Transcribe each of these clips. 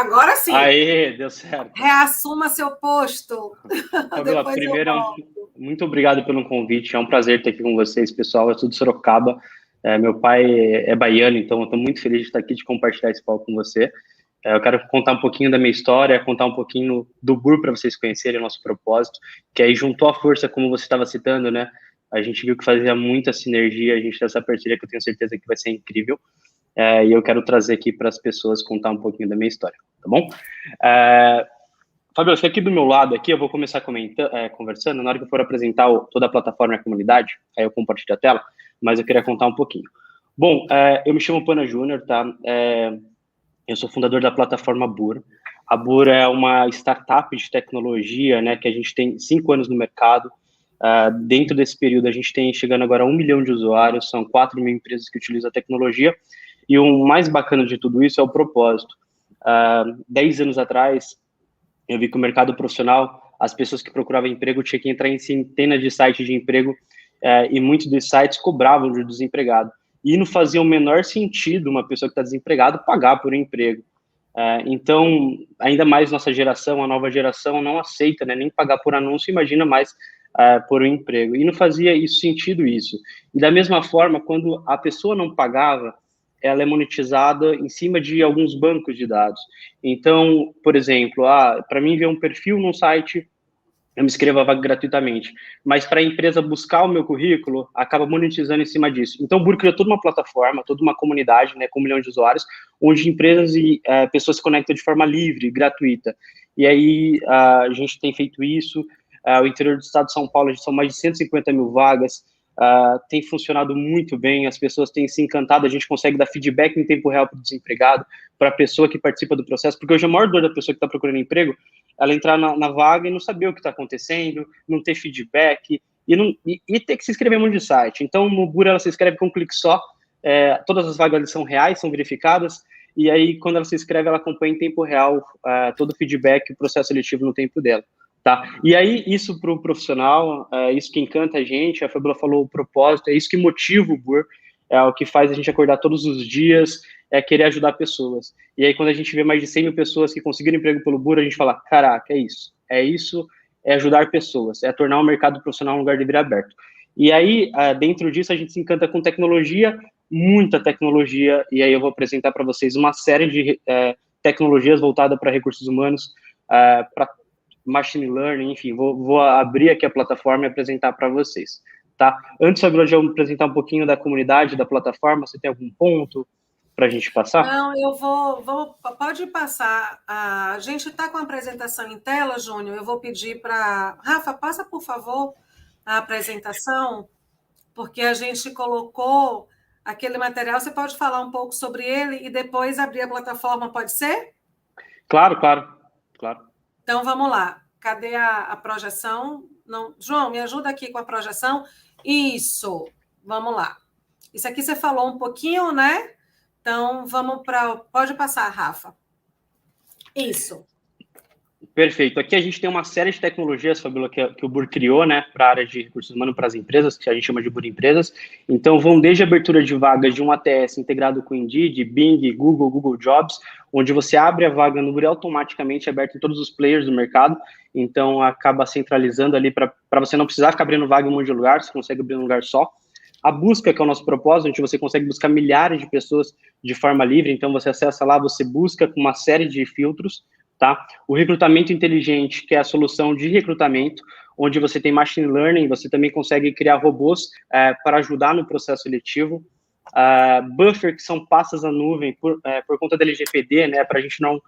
Agora sim. Aí, deu certo. Reassuma seu posto. Fabiola, primeiro, muito obrigado pelo convite. É um prazer estar aqui com vocês, pessoal. Eu sou de Sorocaba. Meu pai é baiano, então eu estou muito feliz de estar aqui, de compartilhar esse palco com você. Eu quero contar um pouquinho da minha história, contar um pouquinho do BUR para vocês conhecerem o nosso propósito, que aí juntou a força, como você estava citando, né? A gente viu que fazia muita sinergia, a gente tem essa parceria que eu tenho certeza que vai ser incrível. E eu quero trazer aqui para as pessoas contar um pouquinho da minha história, tá bom? Fabiola, aqui do meu lado, aqui eu vou começar conversando, na hora que eu for apresentar toda a plataforma e a comunidade, aí eu compartilho a tela, mas eu queria contar um pouquinho. Bom, eu me chamo Pana Júnior, tá? Eu sou fundador da plataforma BUR. A BUR é uma startup de tecnologia, né, que a gente tem 5 anos no mercado. Dentro desse período, a gente tem chegando agora a 1 milhão de usuários, são 4 mil empresas que utilizam a tecnologia, e o mais bacana de tudo isso é o propósito. 10 anos atrás, eu vi que o mercado profissional, as pessoas que procuravam emprego tinham que entrar em centenas de sites de emprego, e muitos dos sites cobravam do desempregado. E não fazia o menor sentido uma pessoa que está desempregada pagar por um emprego. Então, ainda mais nossa geração, a nova geração, não aceita, né, nem pagar por anúncio, imagina mais por um emprego. E não fazia sentido isso. E da mesma forma, quando a pessoa não pagava, ela é monetizada em cima de alguns bancos de dados. Então, por exemplo, para mim ver um perfil num site, eu me inscrevo a vaga gratuitamente, mas para a empresa buscar o meu currículo, acaba monetizando em cima disso. Então, o BUR criou toda uma plataforma, toda uma comunidade, né, com 1 milhão de usuários, onde empresas e pessoas se conectam de forma livre, gratuita. E aí, a gente tem feito isso. O interior do estado de São Paulo, são mais de 150 mil vagas, tem funcionado muito bem, as pessoas têm se encantado, a gente consegue dar feedback em tempo real para o desempregado, para a pessoa que participa do processo, porque hoje a maior dor da pessoa que está procurando emprego, ela entrar na vaga e não saber o que está acontecendo, não ter feedback, e ter que se inscrever muito de site. Então, no BUR, ela se inscreve com um clique só, todas as vagas são reais, são verificadas, e aí, quando ela se inscreve, ela acompanha em tempo real todo o feedback, o processo seletivo no tempo dela. Tá? E aí, isso para o profissional, isso que encanta a gente, a Fabiola falou o propósito, é isso que motiva o BUR, é o que faz a gente acordar todos os dias, é querer ajudar pessoas. E aí, quando a gente vê mais de 100 mil pessoas que conseguiram emprego pelo BUR, a gente fala, caraca, é isso, é ajudar pessoas, é tornar o mercado profissional um lugar de vida aberto. E aí, dentro disso, a gente se encanta com tecnologia, muita tecnologia, e aí eu vou apresentar para vocês uma série de tecnologias voltadas para recursos humanos, para machine learning, enfim, vou abrir aqui a plataforma e apresentar para vocês, tá? Antes, Fabiola, de eu apresentar um pouquinho da comunidade, da plataforma, você tem algum ponto para a gente passar? Não, pode passar. A gente está com a apresentação em tela, Júnior, eu vou pedir para... Rafa, passa, por favor, a apresentação, porque a gente colocou aquele material, você pode falar um pouco sobre ele e depois abrir a plataforma, pode ser? Claro. Então, vamos lá. Cadê a projeção? Não, João, me ajuda aqui com a projeção. Isso, vamos lá. Isso aqui você falou um pouquinho, né? Então, vamos para... Pode passar, Rafa. Isso. Perfeito. Aqui a gente tem uma série de tecnologias, Fabiola, que o BUR criou, né, para a área de recursos humanos para as empresas, que a gente chama de BUR Empresas. Então, vão desde a abertura de vagas de um ATS integrado com Indeed, Bing, Google Jobs, onde você abre a vaga no BUR automaticamente aberto em todos os players do mercado. Então, acaba centralizando ali para você não precisar ficar abrindo vaga em um monte de lugar, você consegue abrir um lugar só. A busca, que é o nosso propósito, onde você consegue buscar milhares de pessoas de forma livre. Então, você acessa lá, você busca com uma série de filtros, tá? O recrutamento inteligente, que é a solução de recrutamento, onde você tem machine learning, você também consegue criar robôs para ajudar no processo seletivo. Buffer, que são pastas na nuvem, por conta da LGPD, né, para a gente não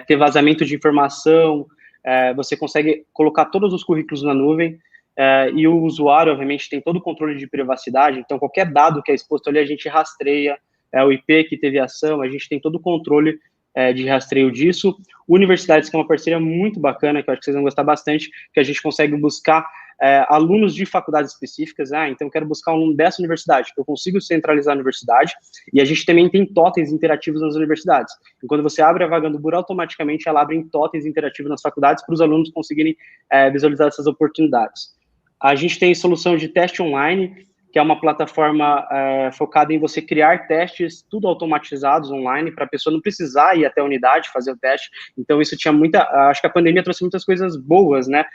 ter vazamento de informação, você consegue colocar todos os currículos na nuvem, e o usuário, obviamente, tem todo o controle de privacidade, então qualquer dado que é exposto ali, a gente rastreia, o IP que teve ação, a gente tem todo o controle de rastreio disso. Universidades, que é uma parceria muito bacana, que eu acho que vocês vão gostar bastante, que a gente consegue buscar alunos de faculdades específicas. Então eu quero buscar um aluno dessa universidade, que eu consigo centralizar a universidade, e a gente também tem totens interativos nas universidades. E quando você abre a vaga do BUR, automaticamente ela abre em totens interativos nas faculdades para os alunos conseguirem visualizar essas oportunidades. A gente tem solução de teste online, que é uma plataforma focada em você criar testes, tudo automatizados online, para a pessoa não precisar ir até a unidade fazer o teste. Então, isso tinha acho que a pandemia trouxe muitas coisas boas, né?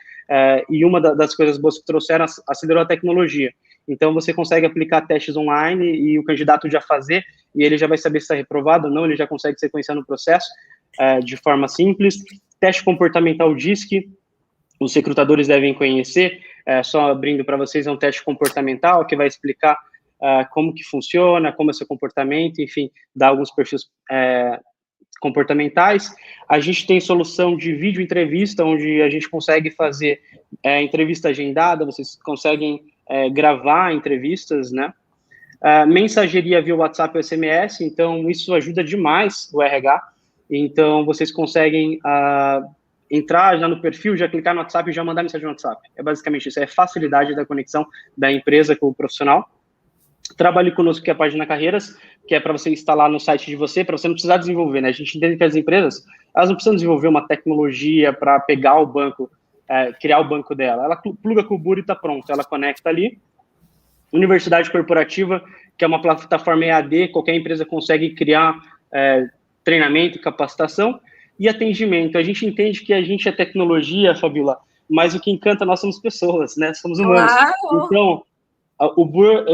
E uma das coisas boas que trouxeram, acelerou a tecnologia. Então, você consegue aplicar testes online e o candidato já fazer, e ele já vai saber se está reprovado ou não, ele já consegue sequenciar no processo de forma simples. Teste comportamental DISC, os recrutadores devem conhecer, só abrindo para vocês, é um teste comportamental que vai explicar como que funciona, como é o seu comportamento, enfim, dá alguns perfis comportamentais. A gente tem solução de vídeo entrevista, onde a gente consegue fazer entrevista agendada, vocês conseguem gravar entrevistas, né? Mensageria via WhatsApp ou SMS, então isso ajuda demais o RH. Então, vocês conseguem entrar já no perfil, já clicar no WhatsApp e já mandar mensagem no WhatsApp. É basicamente isso, é facilidade da conexão da empresa com o profissional. Trabalhe conosco, que é a página Carreiras, que é para você instalar no site de você, para você não precisar desenvolver, né? A gente entende que as empresas, elas não precisam desenvolver uma tecnologia para pegar o banco, criar o banco dela. Ela pluga com o Buri e está pronto, ela conecta ali. Universidade Corporativa, que é uma plataforma EAD, qualquer empresa consegue criar treinamento, capacitação. E atendimento. A gente entende que a gente é tecnologia, Fabiola, mas o que encanta nós somos pessoas, né? Somos humanos. Claro. Então, o Bur,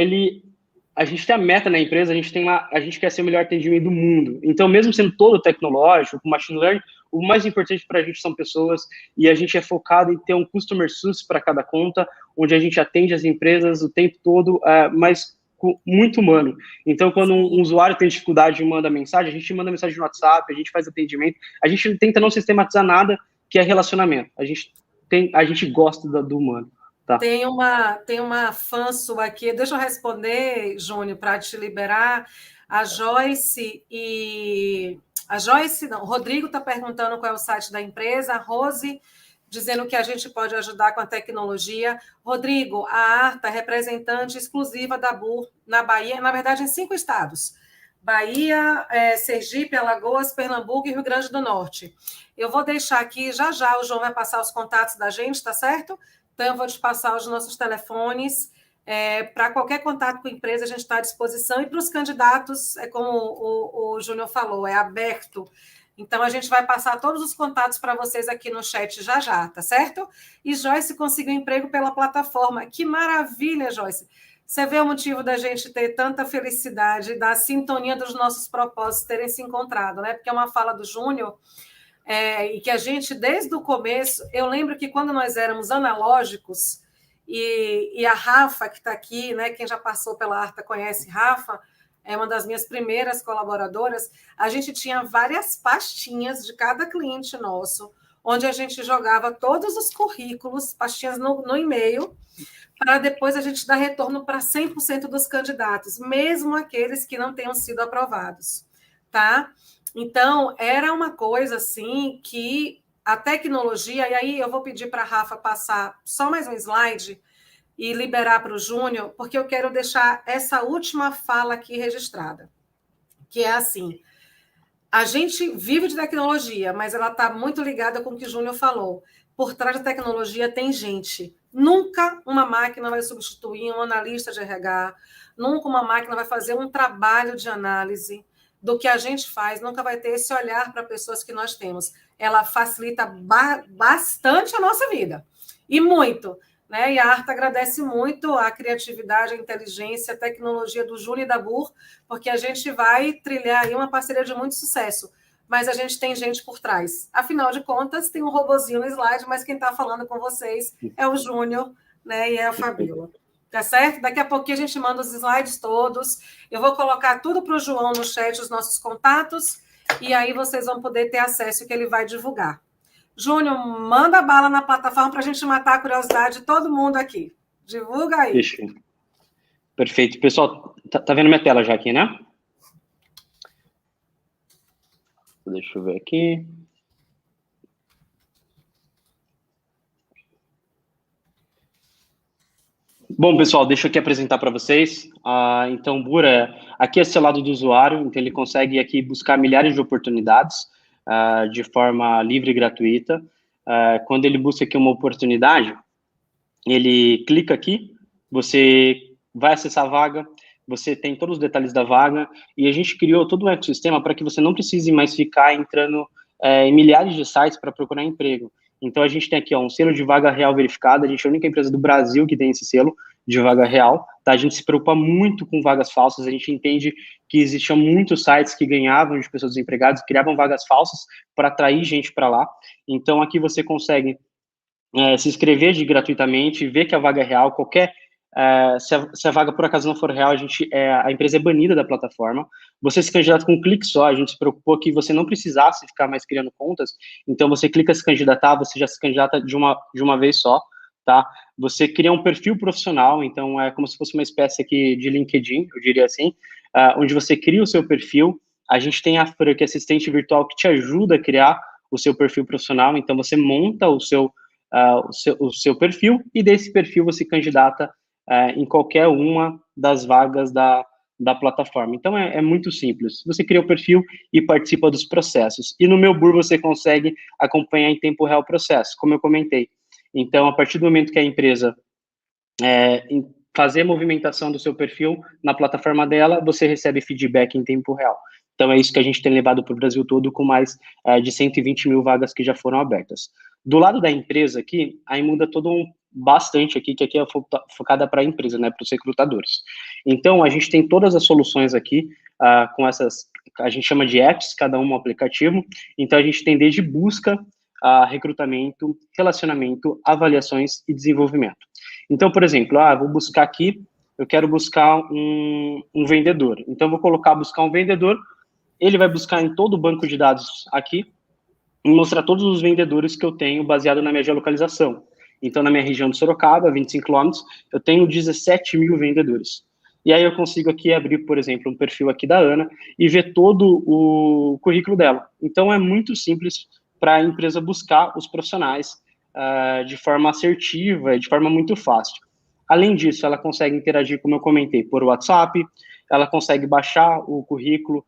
a gente tem a meta na empresa, a gente quer ser o melhor atendimento do mundo. Então, mesmo sendo todo tecnológico, com machine learning, o mais importante para a gente são pessoas, e a gente é focado em ter um customer success para cada conta, onde a gente atende as empresas o tempo todo, mas muito humano. Então, quando um usuário tem dificuldade e manda mensagem, a gente manda mensagem no WhatsApp, a gente faz atendimento, a gente tenta não sistematizar nada que é relacionamento. A gente gosta do humano. Tá. Tem uma fã sua aqui, deixa eu responder, Júnior, para te liberar. A Joyce não, o Rodrigo está perguntando qual é o site da empresa, a Rose dizendo que a gente pode ajudar com a tecnologia. Rodrigo, a Arta é representante exclusiva da BUR na Bahia, na verdade, em 5 estados. Bahia, Sergipe, Alagoas, Pernambuco e Rio Grande do Norte. Eu vou deixar aqui, já o João vai passar os contatos da gente, tá certo? Então, eu vou te passar os nossos telefones. Para qualquer contato com a empresa, a gente está à disposição. E para os candidatos, como o Júnior falou, é aberto. Então, a gente vai passar todos os contatos para vocês aqui no chat já, tá certo? E Joyce conseguiu emprego pela plataforma. Que maravilha, Joyce! Você vê o motivo da gente ter tanta felicidade, da sintonia dos nossos propósitos terem se encontrado, né? Porque é uma fala do Júnior, e que a gente, desde o começo, eu lembro que quando nós éramos analógicos, e a Rafa, que está aqui, né? Quem já passou pela Arta conhece Rafa, é uma das minhas primeiras colaboradoras, a gente tinha várias pastinhas de cada cliente nosso, onde a gente jogava todos os currículos, pastinhas no e-mail, para depois a gente dar retorno para 100% dos candidatos, mesmo aqueles que não tenham sido aprovados, tá? Então, era uma coisa assim que a tecnologia, e aí eu vou pedir para a Rafa passar só mais um slide, e liberar para o Júnior, porque eu quero deixar essa última fala aqui registrada, que é assim, a gente vive de tecnologia, mas ela está muito ligada com o que o Júnior falou. Por trás da tecnologia tem gente. Nunca uma máquina vai substituir um analista de RH, nunca uma máquina vai fazer um trabalho de análise do que a gente faz, nunca vai ter esse olhar para pessoas que nós temos. Ela facilita bastante a nossa vida, e muito. Né? E a Arta agradece muito a criatividade, a inteligência, a tecnologia do Júnior e da BUR, porque a gente vai trilhar aí uma parceria de muito sucesso. Mas a gente tem gente por trás. Afinal de contas, tem um robozinho no slide, mas quem está falando com vocês é o Júnior, né? E é a Fabiola. Tá certo? Daqui a pouquinho a gente manda os slides todos. Eu vou colocar tudo para o João no chat, os nossos contatos, e aí vocês vão poder ter acesso que ele vai divulgar. Júnior, manda bala na plataforma para a gente matar a curiosidade de todo mundo aqui. Divulga aí. Deixa. Perfeito. Pessoal, tá vendo minha tela já aqui, né? Deixa eu ver aqui. Bom, pessoal, deixa eu aqui apresentar para vocês. Então, o Bura, aqui é esse lado do usuário, então ele consegue aqui buscar milhares de oportunidades de forma livre e gratuita. Quando ele busca aqui uma oportunidade, ele clica aqui, você vai acessar a vaga, você tem todos os detalhes da vaga, e a gente criou todo um ecossistema para que você não precise mais ficar entrando em milhares de sites para procurar emprego. Então, a gente tem aqui um selo de vaga real verificada, a gente é a única empresa do Brasil que tem esse selo de vaga real, tá? A gente se preocupa muito com vagas falsas, a gente entende que existiam muitos sites que ganhavam de pessoas desempregadas, criavam vagas falsas para atrair gente para lá. Então, aqui você consegue se inscrever gratuitamente, ver que a vaga é real, se a vaga por acaso não for real, a empresa é banida da plataforma. Você se candidata com um clique só, a gente se preocupou que você não precisasse ficar mais criando contas, então você clica se candidatar, você já se candidata de uma vez só, tá? Você cria um perfil profissional, então é como se fosse uma espécie aqui de LinkedIn, eu diria assim, onde você cria o seu perfil. A gente tem a Fran, que é assistente virtual, que te ajuda a criar o seu perfil profissional, então você monta o seu perfil, e desse perfil você candidata em qualquer uma das vagas da plataforma. Então, é muito simples. Você cria o perfil e participa dos processos. E no Meu Bur você consegue acompanhar em tempo real o processo, como eu comentei. Então, a partir do momento que a empresa fazer a movimentação do seu perfil na plataforma dela, você recebe feedback em tempo real. Então, é isso que a gente tem levado para o Brasil todo, com mais de 120 mil vagas que já foram abertas. Do lado da empresa aqui, aí muda bastante aqui, que aqui é focada para a empresa, né, para os recrutadores. Então, a gente tem todas as soluções aqui, com essas, a gente chama de apps, cada um aplicativo. Então, a gente tem desde busca, recrutamento, relacionamento, avaliações e desenvolvimento. Então, por exemplo, vou buscar aqui, eu quero buscar um vendedor. Então, eu vou buscar um vendedor, ele vai buscar em todo o banco de dados aqui, e mostrar todos os vendedores que eu tenho baseado na minha geolocalização. Então, na minha região de Sorocaba, 25 quilômetros, eu tenho 17 mil vendedores. E aí eu consigo aqui abrir, por exemplo, um perfil aqui da Ana e ver todo o currículo dela. Então, é muito simples para a empresa buscar os profissionais de forma assertiva e de forma muito fácil. Além disso, ela consegue interagir, como eu comentei, por WhatsApp, ela consegue baixar o currículo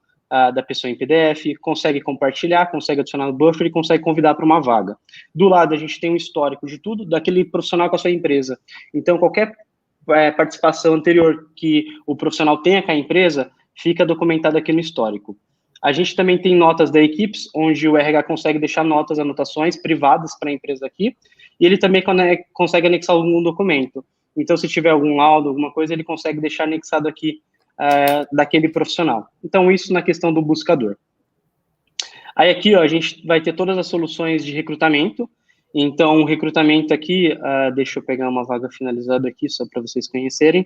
da pessoa em PDF, consegue compartilhar, consegue adicionar no buffer e consegue convidar para uma vaga. Do lado, a gente tem um histórico de tudo daquele profissional com a sua empresa. Então, qualquer participação anterior que o profissional tenha com a empresa, fica documentado aqui no histórico. A gente também tem notas da equipes, onde o RH consegue deixar notas, anotações privadas para a empresa aqui, e ele também consegue anexar algum documento. Então, se tiver algum laudo, alguma coisa, ele consegue deixar anexado aqui daquele profissional. Então, isso na questão do buscador. Aí aqui, a gente vai ter todas as soluções de recrutamento. Então, o recrutamento aqui, deixa eu pegar uma vaga finalizada aqui, só para vocês conhecerem.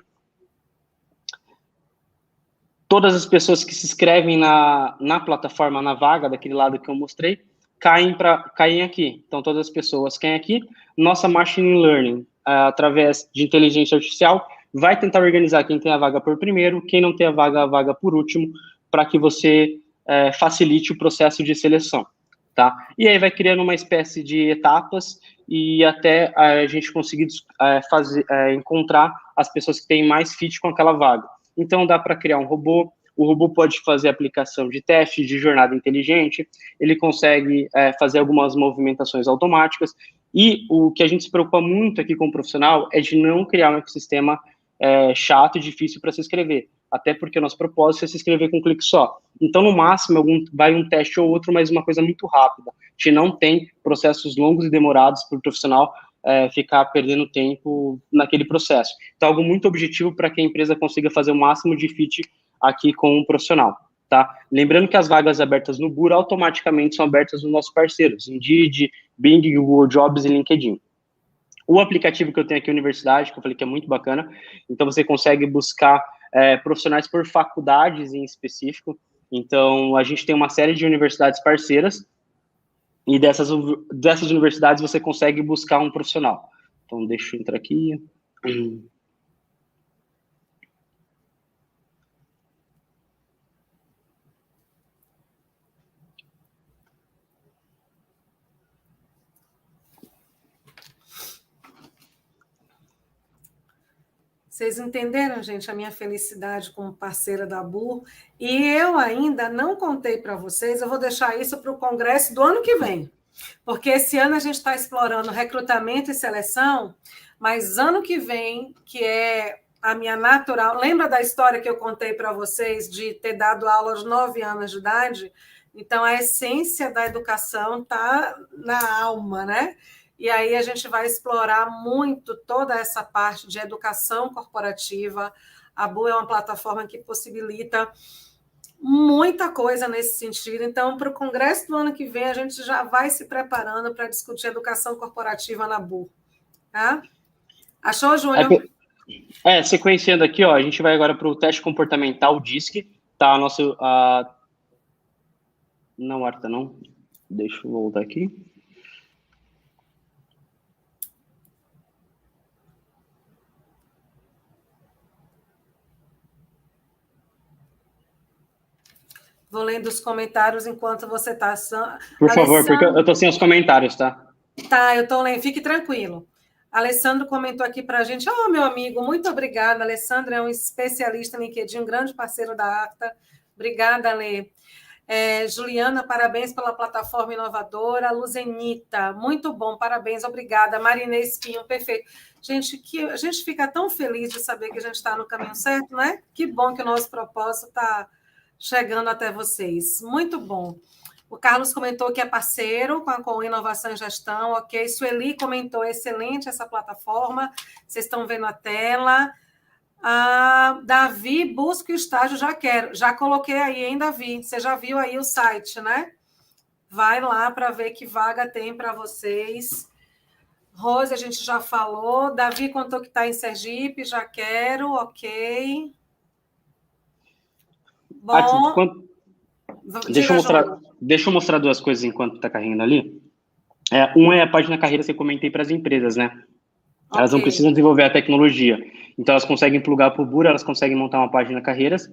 Todas as pessoas que se inscrevem na plataforma, na vaga, daquele lado que eu mostrei, caem aqui. Então, todas as pessoas caem aqui. Nossa Machine Learning, através de inteligência artificial, vai tentar organizar quem tem a vaga por primeiro, quem não tem a vaga por último, para que você facilite o processo de seleção, tá? E aí vai criando uma espécie de etapas e até a gente conseguir encontrar as pessoas que têm mais fit com aquela vaga. Então, dá para criar um robô, o robô pode fazer aplicação de teste de jornada inteligente, ele consegue fazer algumas movimentações automáticas, e o que a gente se preocupa muito aqui com o profissional é de não criar um ecossistema chato e difícil para se inscrever, até porque o nosso propósito é se inscrever com um clique só. Então, no máximo, vai um teste ou outro, mas uma coisa muito rápida. A gente não tem processos longos e demorados para o profissional ficar perdendo tempo naquele processo. Então, algo muito objetivo para que a empresa consiga fazer o máximo de fit aqui com o profissional, tá? Lembrando que as vagas abertas no Bur automaticamente são abertas nos nossos parceiros, Indeed, Bing, Google Jobs e LinkedIn. O aplicativo que eu tenho aqui, Universidade, que eu falei que é muito bacana, então você consegue buscar profissionais por faculdades em específico. Então, a gente tem uma série de universidades parceiras, e dessas universidades você consegue buscar um profissional. Então, deixa eu entrar aqui. Vocês entenderam, gente, a minha felicidade como parceira da Bur? E eu ainda não contei para vocês, eu vou deixar isso para o congresso do ano que vem, porque esse ano a gente está explorando recrutamento e seleção, mas ano que vem, que é a minha natural... Lembra da história que eu contei para vocês de ter dado aula aos 9 anos de idade? Então, a essência da educação está na alma, né? E aí a gente vai explorar muito toda essa parte de educação corporativa. A Bu é uma plataforma que possibilita muita coisa nesse sentido. Então, para o congresso do ano que vem, a gente já vai se preparando para discutir educação corporativa na Bu. Tá? Achou, Júnior? Sequenciando aqui, ó, a gente vai agora para o teste comportamental DISC, tá? Não, Arta, não. Deixa eu voltar aqui. Vou lendo os comentários enquanto você está... Por favor, porque eu estou sem os comentários, tá? Tá, eu estou lendo. Fique tranquilo. Alessandro comentou aqui para a gente. Oh, meu amigo, muito obrigada. Alessandro é um especialista em LinkedIn, um grande parceiro da ACTA. Obrigada, Lê. Juliana, parabéns pela plataforma inovadora. Luzenita, muito bom, parabéns, obrigada. Marinês Pinho, perfeito. Gente, a gente fica tão feliz de saber que a gente está no caminho certo, né? Que bom que o nosso propósito está chegando até vocês. Muito bom. O Carlos comentou que é parceiro com Inovação e Gestão, ok. Sueli comentou, excelente essa plataforma. Vocês estão vendo a tela. Davi, busca o estágio, já quero. Já coloquei aí, hein, Davi? Você já viu aí o site, né? Vai lá para ver que vaga tem para vocês. Rose, a gente já falou. Davi contou que está em Sergipe, já quero, ok. Bom... Deixa eu mostrar duas coisas enquanto está carregando ali. Uma é a página carreiras que eu comentei para as empresas, né? Elas não precisam desenvolver a tecnologia. Então, elas conseguem plugar para o Bura, elas conseguem montar uma página carreiras.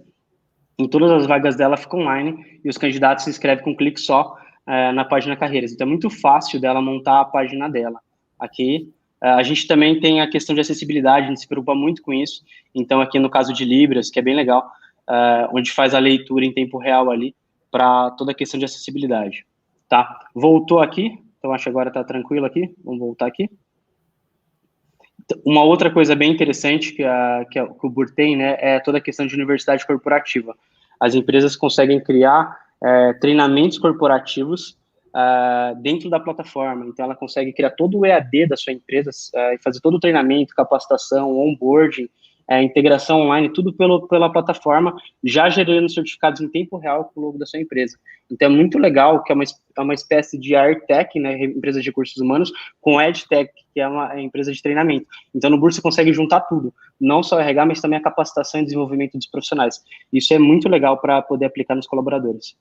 Em todas as vagas dela ficam online e os candidatos se inscrevem com um clique só na página carreiras. Então, é muito fácil dela montar a página dela. Aqui, a gente também tem a questão de acessibilidade, a gente se preocupa muito com isso. Então, aqui no caso de Libras, que é bem legal, onde faz a leitura em tempo real ali, para toda a questão de acessibilidade, tá? Voltou aqui, então acho que agora está tranquilo aqui, vamos voltar aqui. Uma outra coisa bem interessante que o BUR tem, né, é toda a questão de universidade corporativa. As empresas conseguem criar treinamentos corporativos dentro da plataforma, então ela consegue criar todo o EAD da sua empresa, fazer todo o treinamento, capacitação, onboarding, integração online, tudo pela plataforma, já gerando certificados em tempo real com o logo da sua empresa. Então, é muito legal, que é uma espécie de AirTech, né, empresa de recursos humanos, com EdTech, que é uma empresa de treinamento. Então, no Bursa, você consegue juntar tudo, não só RH, mas também a capacitação e desenvolvimento dos profissionais. Isso é muito legal para poder aplicar nos colaboradores.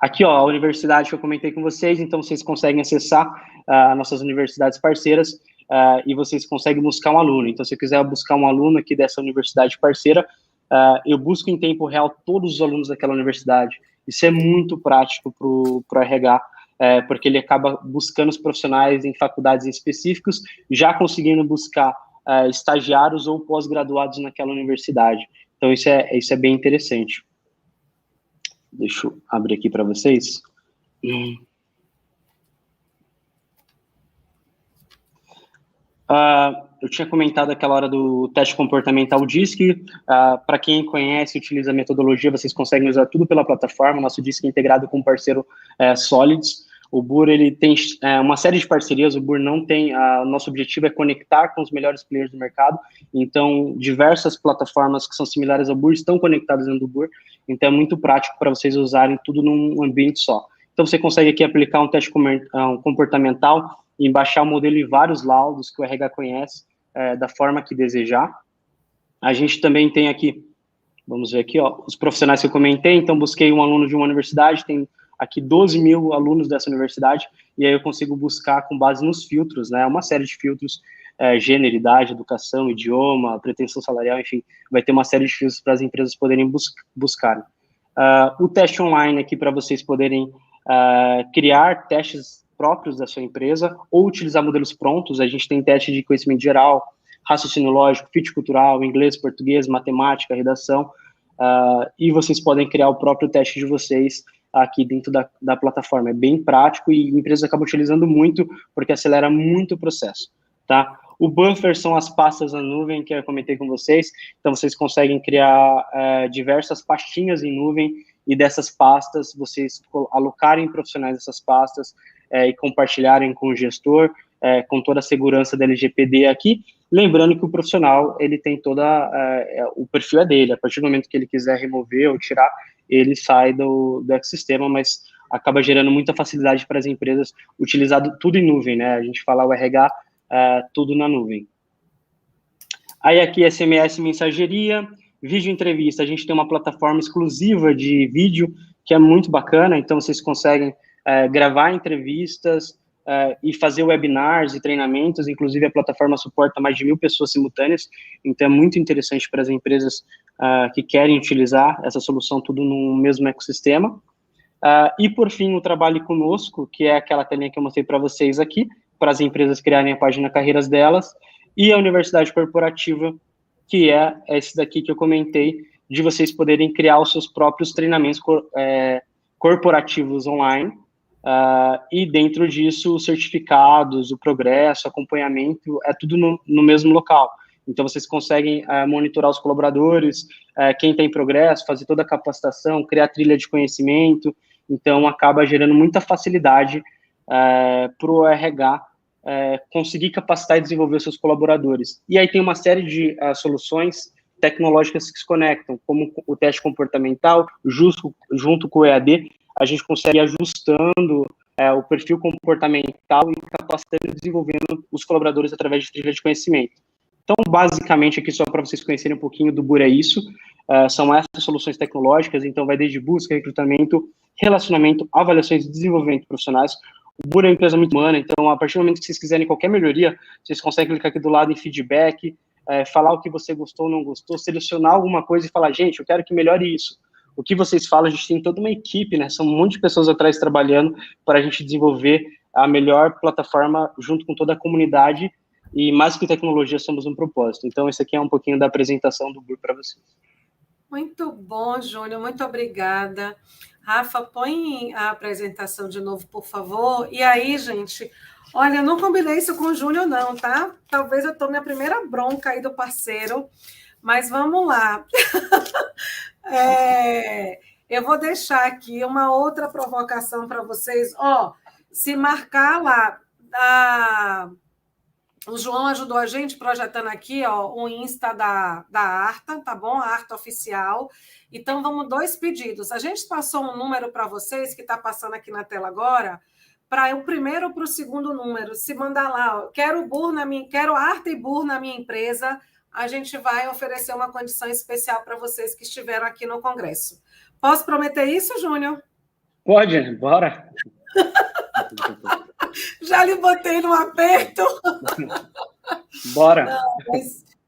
Aqui, ó, a universidade que eu comentei com vocês, então vocês conseguem acessar nossas universidades parceiras, e vocês conseguem buscar um aluno. Então, se eu quiser buscar um aluno aqui dessa universidade parceira, eu busco em tempo real todos os alunos daquela universidade. Isso é muito prático para o RH, porque ele acaba buscando os profissionais em faculdades específicas, já conseguindo buscar estagiários ou pós-graduados naquela universidade. Então, isso é bem interessante. Deixa eu abrir aqui para vocês. Eu tinha comentado aquela hora do teste comportamental DISC. Para quem conhece e utiliza a metodologia, vocês conseguem usar tudo pela plataforma. Nosso DISC é integrado com o parceiro Solids. O BUR ele tem uma série de parcerias. O BUR não tem... nosso objetivo é conectar com os melhores players do mercado. Então, diversas plataformas que são similares ao BUR estão conectadas dentro do BUR. Então, é muito prático para vocês usarem tudo num ambiente só. Então, você consegue aqui aplicar um teste comportamental e baixar o modelo em vários laudos que o RH conhece, da forma que desejar. A gente também tem aqui, vamos ver aqui, ó, os profissionais que eu comentei. Então, busquei um aluno de uma universidade, tem aqui 12 mil alunos dessa universidade, e aí eu consigo buscar com base nos filtros, né, uma série de filtros, gênero, idade, educação, idioma, pretensão salarial, enfim, vai ter uma série de filtros para as empresas poderem buscar. O teste online aqui para vocês poderem criar testes próprios da sua empresa ou utilizar modelos prontos. A gente tem teste de conhecimento geral, raciocínio lógico, fit cultural, inglês, português, matemática, redação, e vocês podem criar o próprio teste de vocês aqui dentro da plataforma. É bem prático e empresas acabam utilizando muito porque acelera muito o processo, tá? O buffer são as pastas na nuvem que eu comentei com vocês, então vocês conseguem criar diversas pastinhas em nuvem, e dessas pastas vocês alocarem profissionais dessas pastas e compartilharem com o gestor, com toda a segurança da LGPD aqui, lembrando que o profissional, ele tem o perfil é dele, a partir do momento que ele quiser remover ou tirar, ele sai do ecossistema, mas acaba gerando muita facilidade para as empresas utilizar tudo em nuvem, né? A gente fala o RH, tudo na nuvem. Aí aqui SMS, mensageria, vídeo entrevista, a gente tem uma plataforma exclusiva de vídeo, que é muito bacana, então vocês conseguem gravar entrevistas e fazer webinars e treinamentos, inclusive a plataforma suporta mais de 1.000 pessoas simultâneas, então é muito interessante para as empresas que querem utilizar essa solução tudo no mesmo ecossistema. E, por fim, o Trabalhe Conosco, que é aquela telinha que eu mostrei para vocês aqui, para as empresas criarem a página Carreiras delas, e a Universidade Corporativa, que é esse daqui que eu comentei, de vocês poderem criar os seus próprios treinamentos corporativos online, e dentro disso, os certificados, o progresso, acompanhamento, é tudo no mesmo local. Então, vocês conseguem monitorar os colaboradores, quem tem progresso, fazer toda a capacitação, criar trilha de conhecimento, então acaba gerando muita facilidade para o RH conseguir capacitar e desenvolver os seus colaboradores. E aí tem uma série de soluções tecnológicas que se conectam, como o teste comportamental, junto com o EAD, a gente consegue ir ajustando o perfil comportamental e capacitando e desenvolvendo os colaboradores através de trilha de conhecimento. Então, basicamente, aqui só para vocês conhecerem um pouquinho do Bura é isso, são essas soluções tecnológicas, então vai desde busca, recrutamento, relacionamento, avaliações e desenvolvimento profissionais. O Bura é uma empresa muito humana, então a partir do momento que vocês quiserem qualquer melhoria, vocês conseguem clicar aqui do lado em feedback, falar o que você gostou ou não gostou, selecionar alguma coisa e falar, gente, eu quero que melhore isso. O que vocês falam, a gente tem toda uma equipe, né? São um monte de pessoas atrás trabalhando para a gente desenvolver a melhor plataforma junto com toda a comunidade, e mais que tecnologia, somos um propósito. Então, esse aqui é um pouquinho da apresentação do Bura para vocês. Muito bom, Júnior, muito obrigada. Rafa, põe a apresentação de novo, por favor. E aí, gente, olha, eu não combinei isso com o Júnior, não, tá? Talvez eu tome a primeira bronca aí do parceiro, mas vamos lá. Eu vou deixar aqui uma outra provocação para vocês. Se marcar lá, o João ajudou a gente projetando aqui o Insta da Arta, tá bom? A Arta Oficial. Então, vamos 2 pedidos. A gente passou um número para vocês, que está passando aqui na tela agora, para o primeiro ou para o segundo número. Se mandar lá, quero Arta e Bur na minha empresa, a gente vai oferecer uma condição especial para vocês que estiveram aqui no Congresso. Posso prometer isso, Júnior? Pode, bora. Já lhe botei no aperto. Bora. Não,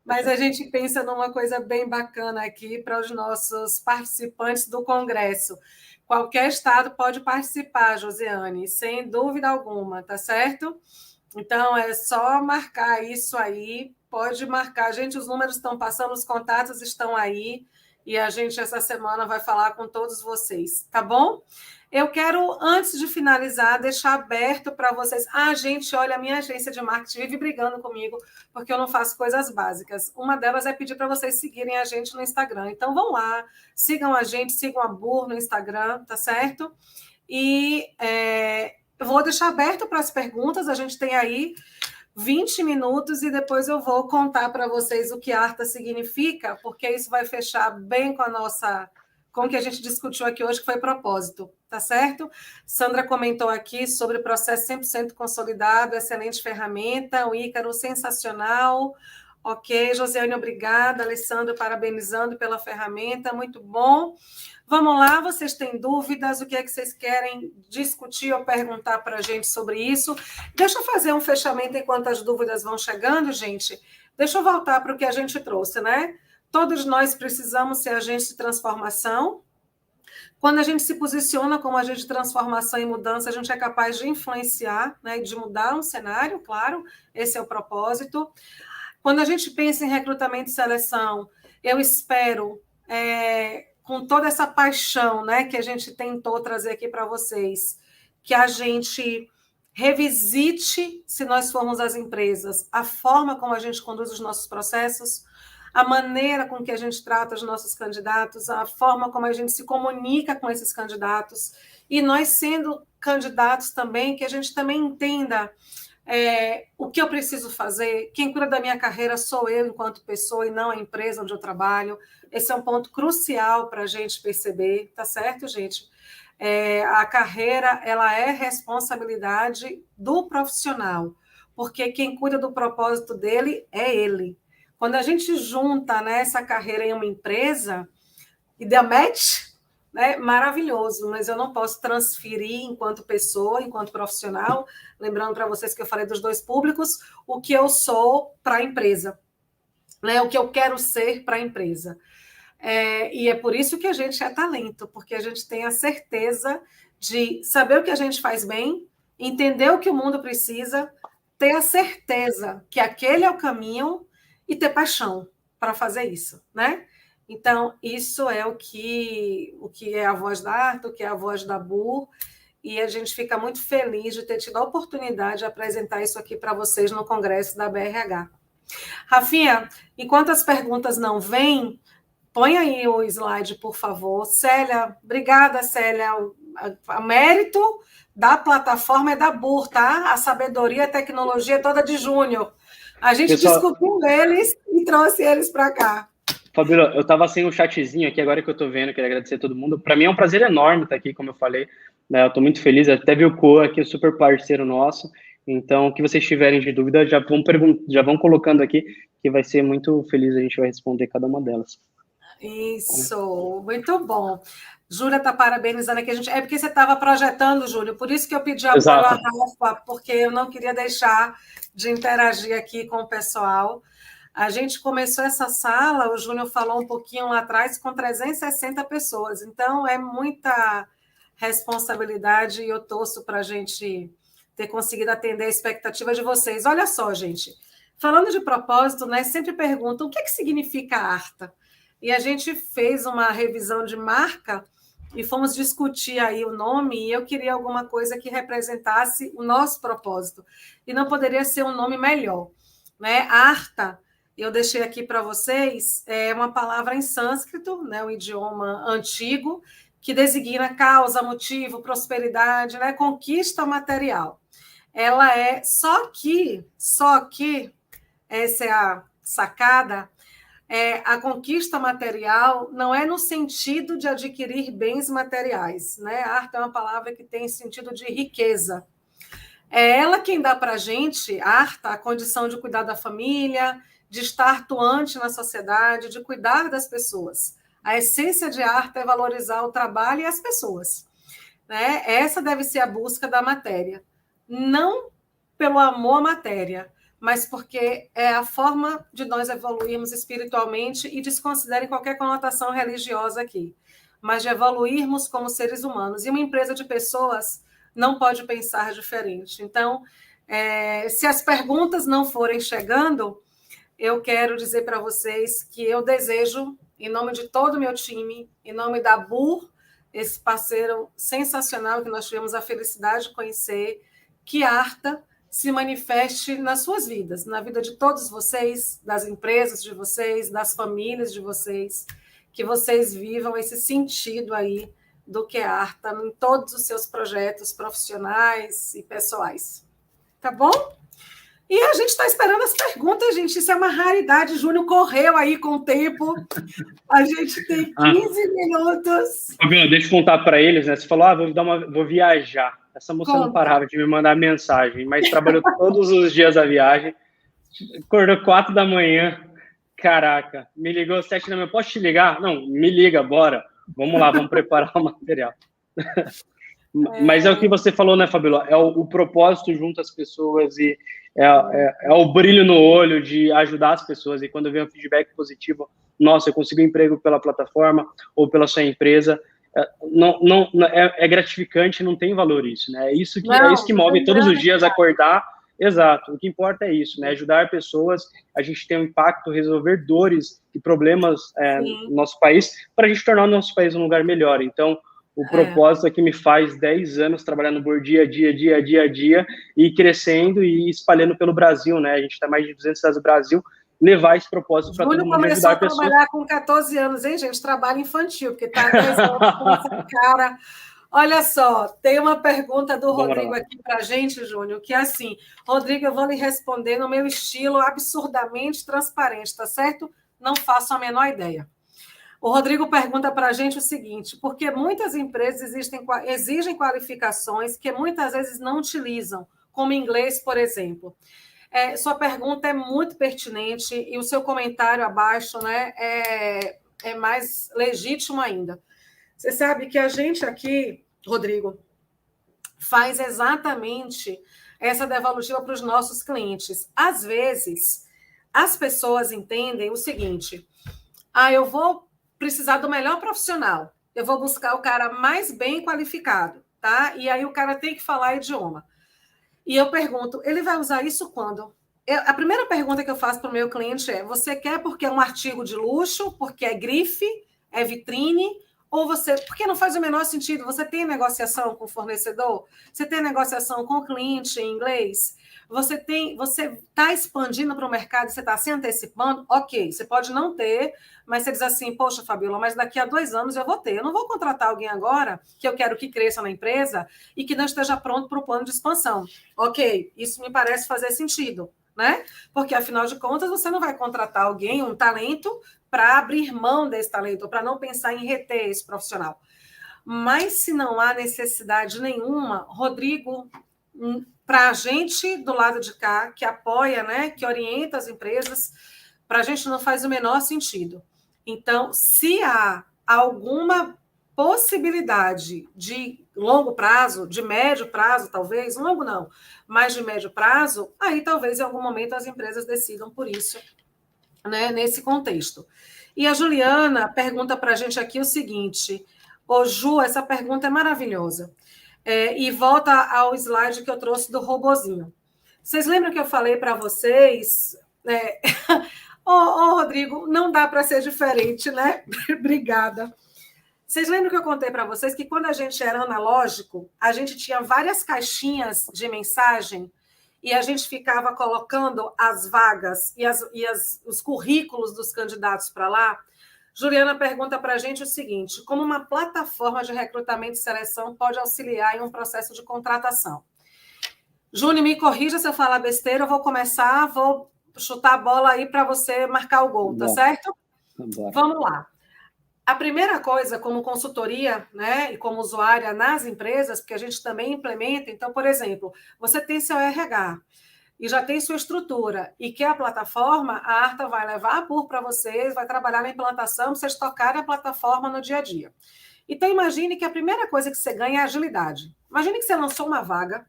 mas a gente pensa numa coisa bem bacana aqui para os nossos participantes do Congresso. Qualquer estado pode participar, Josiane, sem dúvida alguma, tá certo? Então, é só marcar isso aí, pode marcar. Gente, os números estão passando, os contatos estão aí, e a gente, essa semana, vai falar com todos vocês, tá bom? Eu quero, antes de finalizar, deixar aberto para vocês. Gente, olha, a minha agência de marketing vive brigando comigo, porque eu não faço coisas básicas. Uma delas é pedir para vocês seguirem a gente no Instagram. Então, vão lá, sigam a gente, sigam a Bur no Instagram, tá certo? E eu vou deixar aberto para as perguntas, a gente tem aí 20 minutos e depois eu vou contar para vocês o que Arta significa, porque isso vai fechar bem com o que a gente discutiu aqui hoje, que foi propósito, tá certo? Sandra comentou aqui sobre o processo 100% consolidado, excelente ferramenta, o Ícaro, sensacional. Ok, Josiane, obrigada. Alessandro, parabenizando pela ferramenta, muito bom. Vamos lá, vocês têm dúvidas? O que é que vocês querem discutir ou perguntar para a gente sobre isso? Deixa eu fazer um fechamento enquanto as dúvidas vão chegando, gente. Deixa eu voltar para o que a gente trouxe, né? Todos nós precisamos ser agentes de transformação. Quando a gente se posiciona como agente de transformação e mudança, a gente é capaz de influenciar, né, de mudar um cenário, claro, esse é o propósito. Quando a gente pensa em recrutamento e seleção, eu espero, com toda essa paixão, né, que a gente tentou trazer aqui para vocês, que a gente revisite, se nós formos as empresas, a forma como a gente conduz os nossos processos, a maneira com que a gente trata os nossos candidatos, a forma como a gente se comunica com esses candidatos, e nós sendo candidatos também, que a gente também entenda o que eu preciso fazer, quem cuida da minha carreira sou eu enquanto pessoa e não a empresa onde eu trabalho. Esse é um ponto crucial para a gente perceber, tá certo, gente? A carreira, ela é responsabilidade do profissional, porque quem cuida do propósito dele é ele. Quando a gente junta, né, essa carreira em uma empresa e dá match, né, maravilhoso, mas eu não posso transferir enquanto pessoa, enquanto profissional, lembrando para vocês que eu falei dos dois públicos, o que eu sou para a empresa, né, o que eu quero ser para a empresa. E é por isso que a gente é talento, porque a gente tem a certeza de saber o que a gente faz bem, entender o que o mundo precisa, ter a certeza que aquele é o caminho e ter paixão para fazer isso, né? Então, isso é o que é a voz da Arta, o que é a voz da BUR, e a gente fica muito feliz de ter tido a oportunidade de apresentar isso aqui para vocês no Congresso da BRH. Rafinha, enquanto as perguntas não vêm, põe aí o slide, por favor. Célia, obrigada, Célia. O mérito da plataforma é da BUR, tá? A sabedoria e a tecnologia é toda de Júnior. A gente descobriu eles e trouxe eles para cá. Fabíola, eu estava sem um chatzinho aqui, agora que eu estou vendo, queria agradecer a todo mundo. Para mim é um prazer enorme estar aqui, como eu falei, né? Eu estou muito feliz, até vi o Coa aqui, super parceiro nosso. Então, o que vocês tiverem de dúvida, já vão colocando aqui, que vai ser muito feliz, a gente vai responder cada uma delas. Isso, muito bom. Júlia está parabenizando aqui a gente. É porque você estava projetando, Júlio, por isso que eu pedi apoio à Rafa, porque eu não queria deixar de interagir aqui com o pessoal. A gente começou essa sala, o Júnior falou um pouquinho lá atrás, com 360 pessoas. Então, é muita responsabilidade e eu torço para a gente ter conseguido atender a expectativa de vocês. Olha só, gente, falando de propósito, né, sempre perguntam o que significa Arta? E a gente fez uma revisão de marca e fomos discutir aí o nome, e eu queria alguma coisa que representasse o nosso propósito. E não poderia ser um nome melhor, né? Arta, eu deixei aqui para vocês, é uma palavra em sânscrito, né, um idioma antigo, que designa causa, motivo, prosperidade, né, conquista material. Ela é só que, essa é a sacada, a conquista material não é no sentido de adquirir bens materiais, né? A arte é uma palavra que tem sentido de riqueza. É ela quem dá para a gente, a condição de cuidar da família, de estar atuante na sociedade, de cuidar das pessoas. A essência de arte é valorizar o trabalho e as pessoas, né? Essa deve ser a busca da matéria. Não pelo amor à matéria, mas porque é a forma de nós evoluirmos espiritualmente, e desconsiderem qualquer conotação religiosa aqui, mas de evoluirmos como seres humanos. E uma empresa de pessoas não pode pensar diferente. Então, se as perguntas não forem chegando, eu quero dizer para vocês que eu desejo, em nome de todo o meu time, em nome da BUR, esse parceiro sensacional que nós tivemos a felicidade de conhecer, que a Arta se manifeste nas suas vidas, na vida de todos vocês, das empresas de vocês, das famílias de vocês, que vocês vivam esse sentido aí do que é a Arta em todos os seus projetos profissionais e pessoais. Tá bom? E a gente está esperando as perguntas, gente. Isso é uma raridade. O Júnior correu aí com o tempo. A gente tem 15 minutos. Fabíola, deixa eu contar para eles, né? Você falou, vou viajar. Essa moça não parava de me mandar mensagem, mas trabalhou todos os dias a viagem. Acordou 4 da manhã. Caraca, me ligou às 7 da manhã. Posso te ligar? Não, me liga, bora. Vamos lá, vamos preparar o material. Mas é o que você falou, né, Fabíola? É o propósito junto às pessoas e é o brilho no olho de ajudar as pessoas. E quando vem um feedback positivo, nossa, eu consigo um emprego pela plataforma ou pela sua empresa, é gratificante, não tem valor isso, né? É isso que move todos os dias acordar. Exato, o que importa é isso, né? Ajudar pessoas, a gente tem um impacto, resolver dores e problemas no nosso país, para a gente tornar o nosso país um lugar melhor. Então, O propósito é que me faz 10 anos trabalhando por dia a dia, e crescendo e espalhando pelo Brasil, né? A gente está mais de 200 cidades do Brasil, levar esse propósito para todo mundo, de ajudar pessoas. Começou a trabalhar com 14 anos, hein, gente? Trabalho infantil, porque está 10 anos com essa cara. Olha só, tem uma pergunta do Rodrigo aqui para a gente, Júnior, que é assim: Rodrigo, eu vou lhe responder no meu estilo absurdamente transparente, tá certo? Não faço a menor ideia. O Rodrigo pergunta para a gente o seguinte: porque muitas empresas exigem qualificações que muitas vezes não utilizam, como inglês, por exemplo. Sua pergunta é muito pertinente e o seu comentário abaixo, né, é mais legítimo ainda. Você sabe que a gente aqui, Rodrigo, faz exatamente essa devolutiva para os nossos clientes. Às vezes, as pessoas entendem o seguinte: eu vou precisar do melhor profissional, eu vou buscar o cara mais bem qualificado, tá? E aí o cara tem que falar idioma. E eu pergunto, ele vai usar isso quando? A primeira pergunta que eu faço para o meu cliente é: você quer porque é um artigo de luxo, porque é grife, é vitrine, ou porque não faz o menor sentido? Você tem negociação com o fornecedor? Você tem negociação com o cliente em inglês? Você está expandindo para o mercado, você está se antecipando? Ok, você pode não ter, mas você diz assim: poxa, Fabiola, mas daqui a 2 anos eu vou ter. Eu não vou contratar alguém agora que eu quero que cresça na empresa e que não esteja pronto para o plano de expansão. Ok, isso me parece fazer sentido, né? Porque, afinal de contas, você não vai contratar alguém, um talento, para abrir mão desse talento, ou para não pensar em reter esse profissional. Mas, se não há necessidade nenhuma, Rodrigo, para a gente do lado de cá, que apoia, né, que orienta as empresas, para a gente não faz o menor sentido. Então, se há alguma possibilidade de longo prazo, de médio prazo, talvez, longo não, mas de médio prazo, aí talvez em algum momento as empresas decidam por isso, né, nesse contexto. E a Juliana pergunta para a gente aqui o seguinte: ô Ju, essa pergunta é maravilhosa. E volta ao slide que eu trouxe do robozinho. Vocês lembram que eu falei para vocês? Rodrigo, não dá para ser diferente, né? Obrigada. Vocês lembram que eu contei para vocês que quando a gente era analógico, a gente tinha várias caixinhas de mensagem e a gente ficava colocando as vagas e os currículos dos candidatos para lá? Juliana pergunta para a gente o seguinte: como uma plataforma de recrutamento e seleção pode auxiliar em um processo de contratação? Júnior, me corrija se eu falar besteira, eu vou chutar a bola aí para você marcar o gol, tá certo? Vamos lá. A primeira coisa, como consultoria, né, e como usuária nas empresas, porque a gente também implementa, então, por exemplo, você tem seu RH e já tem sua estrutura, e que a plataforma, a Arta vai levar para vocês, vai trabalhar na implantação, vocês tocarem a plataforma no dia a dia. Então, imagine que a primeira coisa que você ganha é agilidade. Imagine que você lançou uma vaga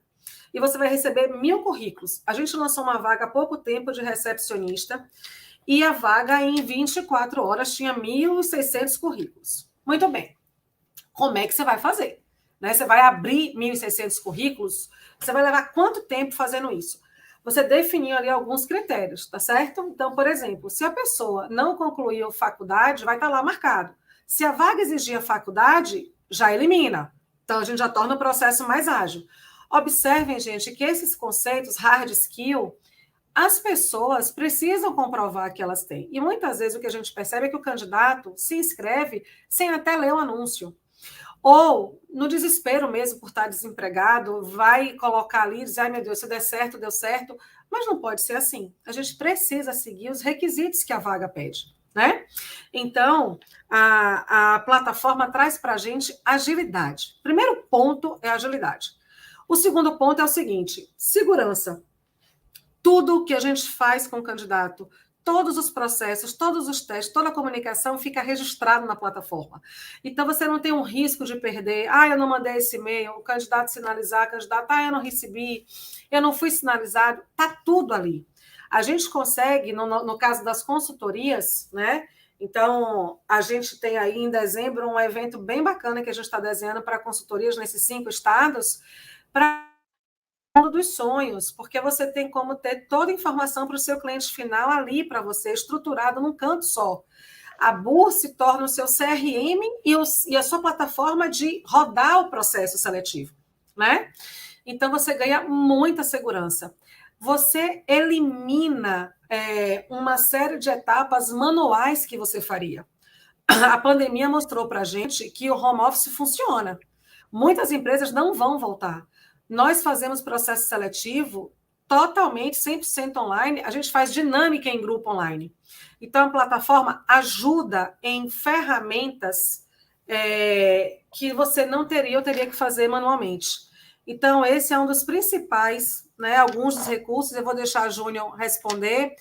e você vai receber 1.000 currículos. A gente lançou uma vaga há pouco tempo de recepcionista, e a vaga, em 24 horas, tinha 1.600 currículos. Muito bem. Como é que você vai fazer? Né? Você vai abrir 1.600 currículos? Você vai levar quanto tempo fazendo isso? Você definiu ali alguns critérios, tá certo? Então, por exemplo, se a pessoa não concluiu faculdade, vai estar lá marcado. Se a vaga exigia faculdade, já elimina. Então, a gente já torna o processo mais ágil. Observem, gente, que esses conceitos, hard skill, as pessoas precisam comprovar que elas têm. E muitas vezes o que a gente percebe é que o candidato se inscreve sem até ler o anúncio. Ou, no desespero mesmo por estar desempregado, vai colocar ali e dizer: ai meu Deus, se der certo, deu certo. Mas não pode ser assim. A gente precisa seguir os requisitos que a vaga pede, né? Então, a plataforma traz para a gente agilidade. Primeiro ponto é agilidade. O segundo ponto é o seguinte: segurança. Tudo que a gente faz com o candidato, todos os processos, todos os testes, toda a comunicação fica registrado na plataforma. Então, você não tem um risco de perder: eu não mandei esse e-mail, o candidato sinalizar, o candidato: eu não recebi, eu não fui sinalizado. Está tudo ali. A gente consegue, no caso das consultorias, né? Então, a gente tem aí em dezembro um evento bem bacana que a gente está desenhando para consultorias nesses 5 estados, para dos sonhos, porque você tem como ter toda a informação para o seu cliente final ali para você, estruturado num canto só. A BUR se torna o seu CRM e a sua plataforma de rodar o processo seletivo, né? Então, você ganha muita segurança. Você elimina uma série de etapas manuais que você faria. A pandemia mostrou para a gente que o home office funciona. Muitas empresas não vão voltar. Nós fazemos processo seletivo totalmente 100% online, a gente faz dinâmica em grupo online. Então, a plataforma ajuda em ferramentas que você não teria, eu teria que fazer manualmente. Então, esse é um dos principais, né, alguns dos recursos, eu vou deixar a Júnior responder.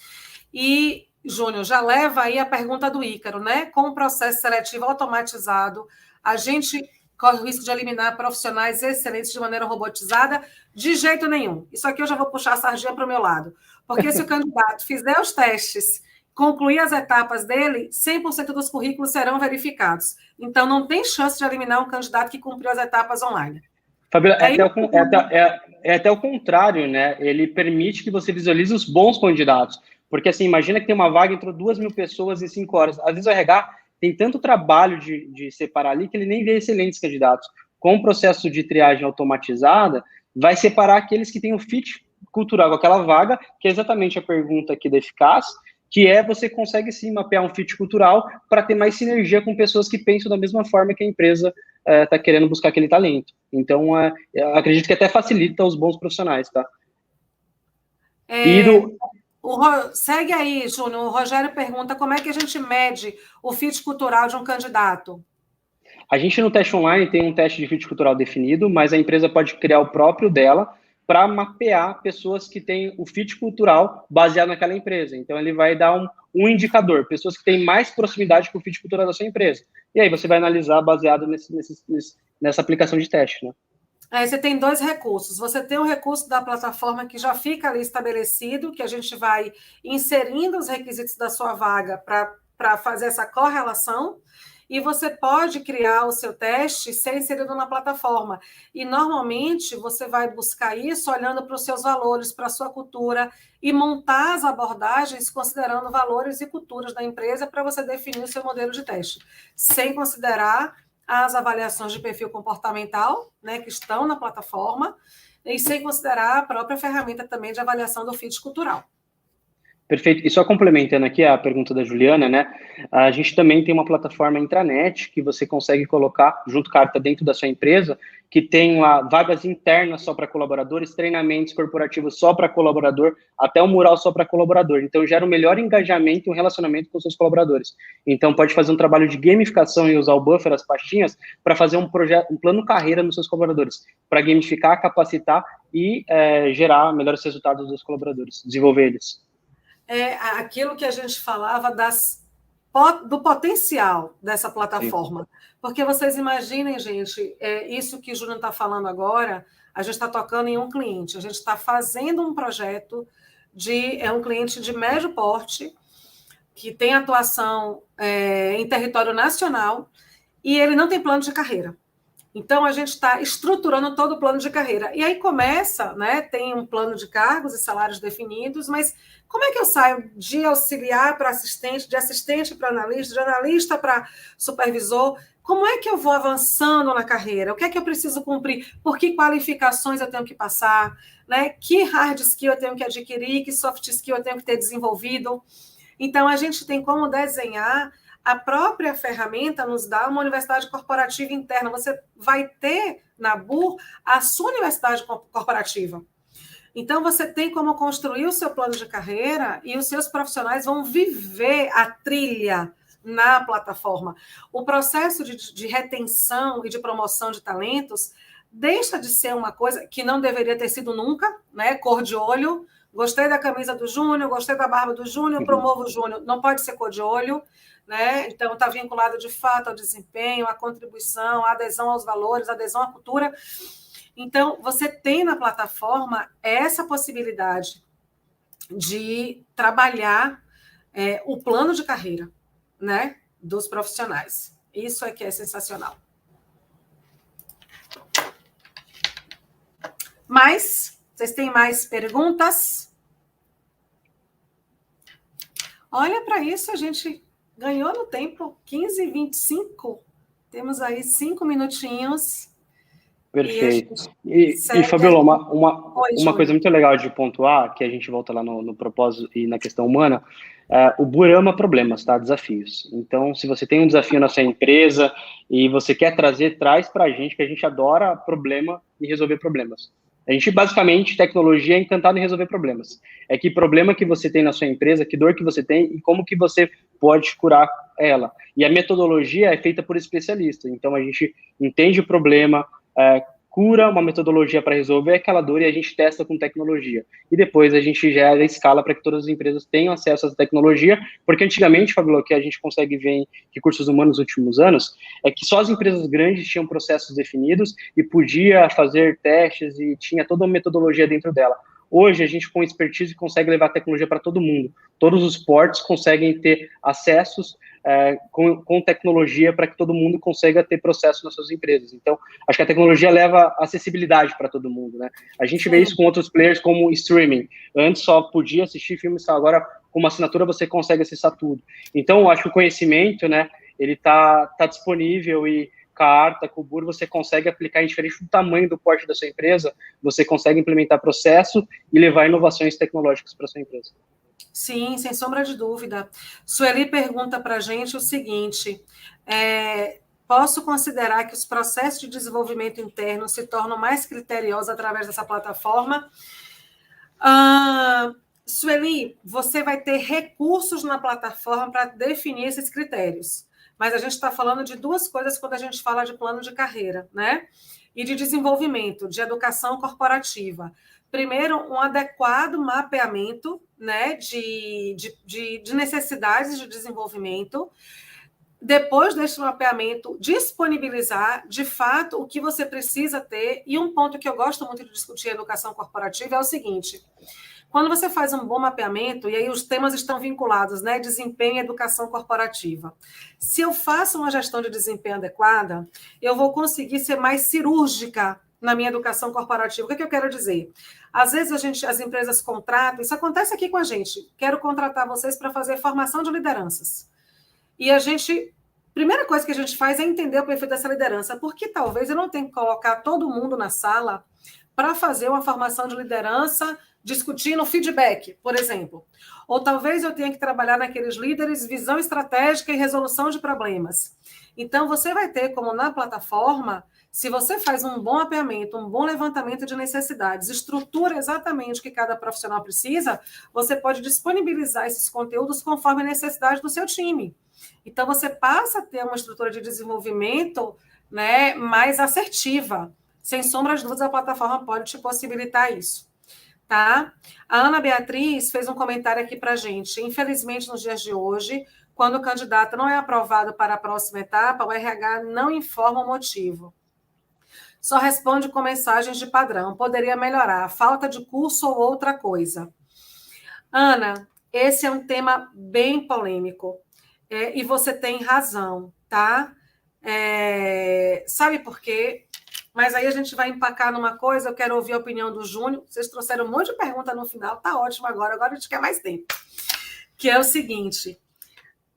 E, Júnior, já leva aí a pergunta do Ícaro, né? Com o processo seletivo automatizado, a gente corre o risco de eliminar profissionais excelentes de maneira robotizada? De jeito nenhum. Isso aqui eu já vou puxar a sardinha para o meu lado. Porque se o candidato fizer os testes, concluir as etapas dele, 100% dos currículos serão verificados. Então, não tem chance de eliminar um candidato que cumpriu as etapas online. Fabíola, é até o contrário, né? Ele permite que você visualize os bons candidatos. Porque, assim, imagina que tem uma vaga, entrou 2.000 pessoas em 5 horas. Às vezes o RH tem tanto trabalho de separar ali que ele nem vê excelentes candidatos. Com o processo de triagem automatizada, vai separar aqueles que têm o fit cultural com aquela vaga, que é exatamente a pergunta aqui da Eficaz, que é você consegue sim mapear um fit cultural para ter mais sinergia com pessoas que pensam da mesma forma que a empresa está querendo buscar aquele talento. Então, eu acredito que até facilita os bons profissionais, tá? Segue aí, Júnior. O Rogério pergunta como é que a gente mede o fit cultural de um candidato. A gente no teste online tem um teste de fit cultural definido, mas a empresa pode criar o próprio dela para mapear pessoas que têm o fit cultural baseado naquela empresa. Então, ele vai dar um indicador, pessoas que têm mais proximidade com o fit cultural da sua empresa. E aí você vai analisar baseado nessa aplicação de teste, né? Aí você tem 2 recursos. Você tem o recurso da plataforma que já fica ali estabelecido, que a gente vai inserindo os requisitos da sua vaga para fazer essa correlação. E você pode criar o seu teste ser inserido na plataforma. E, normalmente, você vai buscar isso olhando para os seus valores, para a sua cultura, e montar as abordagens considerando valores e culturas da empresa para você definir o seu modelo de teste, sem considerar as avaliações de perfil comportamental, né, que estão na plataforma, e sem considerar a própria ferramenta também de avaliação do fit cultural. Perfeito. E só complementando aqui a pergunta da Juliana, né? A gente também tem uma plataforma intranet que você consegue colocar junto carta dentro da sua empresa, que tem lá vagas internas só para colaboradores, treinamentos corporativos só para colaborador, até um mural só para colaborador. Então, gera um melhor engajamento e um relacionamento com os seus colaboradores. Então, pode fazer um trabalho de gamificação e usar o buffer, as pastinhas, para fazer um projeto, um plano carreira nos seus colaboradores, para gamificar, capacitar e gerar melhores resultados dos colaboradores, desenvolver eles. É aquilo que a gente falava do potencial dessa plataforma. Sim. Porque vocês imaginem, gente, isso que o Júnior está falando agora, a gente está tocando em um cliente, a gente está fazendo um projeto é um cliente de médio porte, que tem atuação em território nacional, e ele não tem plano de carreira. Então, a gente está estruturando todo o plano de carreira. E aí começa, né? Tem um plano de cargos e salários definidos, mas como é que eu saio de auxiliar para assistente, de assistente para analista, de analista para supervisor? Como é que eu vou avançando na carreira? O que é que eu preciso cumprir? Por que qualificações eu tenho que passar? Né? Que hard skill eu tenho que adquirir? Que soft skill eu tenho que ter desenvolvido? Então, a gente tem como desenhar. A própria ferramenta nos dá uma universidade corporativa interna. Você vai ter na BUR a sua universidade corporativa. Então, você tem como construir o seu plano de carreira e os seus profissionais vão viver a trilha na plataforma. O processo de retenção e de promoção de talentos deixa de ser uma coisa que não deveria ter sido nunca, né? Cor de olho. Gostei da camisa do Júnior, gostei da barba do Júnior, promovo o Júnior. Não pode ser cor de olho. Né? Então, está vinculado de fato ao desempenho, à contribuição, à adesão aos valores, à adesão à cultura. Então, você tem na plataforma essa possibilidade de trabalhar o plano de carreira, né, dos profissionais. Isso é que é sensacional. Mas, vocês têm mais perguntas? Olha para isso, a gente ganhou no tempo, 15h25. Temos aí 5 minutinhos. Perfeito. E Fabiola, Oi, uma coisa Júnior. muito legal de pontuar, que a gente volta lá no propósito e na questão humana, o BUR ama problemas, tá? Desafios. Então, se você tem um desafio na sua empresa e você quer trazer, traz para a gente, que a gente adora problema e resolver problemas. A gente, basicamente, tecnologia é encantado em resolver problemas. É que problema que você tem na sua empresa, que dor que você tem e como que você pode curar ela. E a metodologia é feita por especialistas. Então, a gente entende o problema, cura uma metodologia para resolver aquela dor e a gente testa com tecnologia. E depois a gente gera escala para que todas as empresas tenham acesso a essa tecnologia, porque antigamente, Fabio, o que a gente consegue ver em recursos humanos nos últimos anos, é que só as empresas grandes tinham processos definidos e podia fazer testes e tinha toda uma metodologia dentro dela. Hoje, a gente, com expertise, consegue levar a tecnologia para todo mundo. Todos os portos conseguem ter acessos com tecnologia para que todo mundo consiga ter processo nas suas empresas. Então, acho que a tecnologia leva acessibilidade para todo mundo, né? A gente vê isso com outros players como streaming. Antes só podia assistir filmes, agora com uma assinatura você consegue acessar tudo. Então, eu acho que o conhecimento, né, ele tá disponível e com a Arta, com o BUR, você consegue aplicar, indiferente do tamanho do porte da sua empresa, você consegue implementar processo e levar inovações tecnológicas para a sua empresa. Sim, sem sombra de dúvida. Sueli pergunta para a gente o seguinte: posso considerar que os processos de desenvolvimento interno se tornam mais criteriosos através dessa plataforma? Sueli, você vai ter recursos na plataforma para definir esses critérios. Mas a gente está falando de duas coisas quando a gente fala de plano de carreira, né? E de desenvolvimento, de educação corporativa. Primeiro, um adequado mapeamento, né, de necessidades de desenvolvimento. Depois desse mapeamento, disponibilizar, de fato, o que você precisa ter. E um ponto que eu gosto muito de discutir em educação corporativa é o seguinte: quando você faz um bom mapeamento, e aí os temas estão vinculados, né? Desempenho e educação corporativa. Se eu faço uma gestão de desempenho adequada, eu vou conseguir ser mais cirúrgica na minha educação corporativa. O que eu quero dizer? Às vezes as empresas contratam, isso acontece aqui com a gente. Quero contratar vocês para fazer formação de lideranças. E primeira coisa que a gente faz é entender o perfil dessa liderança, porque talvez eu não tenha que colocar todo mundo na sala para fazer uma formação de liderança discutindo feedback, por exemplo. Ou talvez eu tenha que trabalhar naqueles líderes, visão estratégica e resolução de problemas. Então, você vai ter, como na plataforma, se você faz um bom mapeamento, um bom levantamento de necessidades, estrutura exatamente o que cada profissional precisa, você pode disponibilizar esses conteúdos conforme a necessidade do seu time. Então, você passa a ter uma estrutura de desenvolvimento, né, mais assertiva. Sem sombra de dúvidas, a plataforma pode te possibilitar isso. Tá? A Ana Beatriz fez um comentário aqui para a gente. Infelizmente, nos dias de hoje, quando o candidato não é aprovado para a próxima etapa, o RH não informa o motivo. Só responde com mensagens de padrão. Poderia melhorar. Falta de curso ou outra coisa. Ana, esse é um tema bem polêmico. E você tem razão, tá? Sabe por quê? Mas aí a gente vai empacar numa coisa, eu quero ouvir a opinião do Júnior. Vocês trouxeram um monte de pergunta no final, tá ótimo agora a gente quer mais tempo. Que é o seguinte: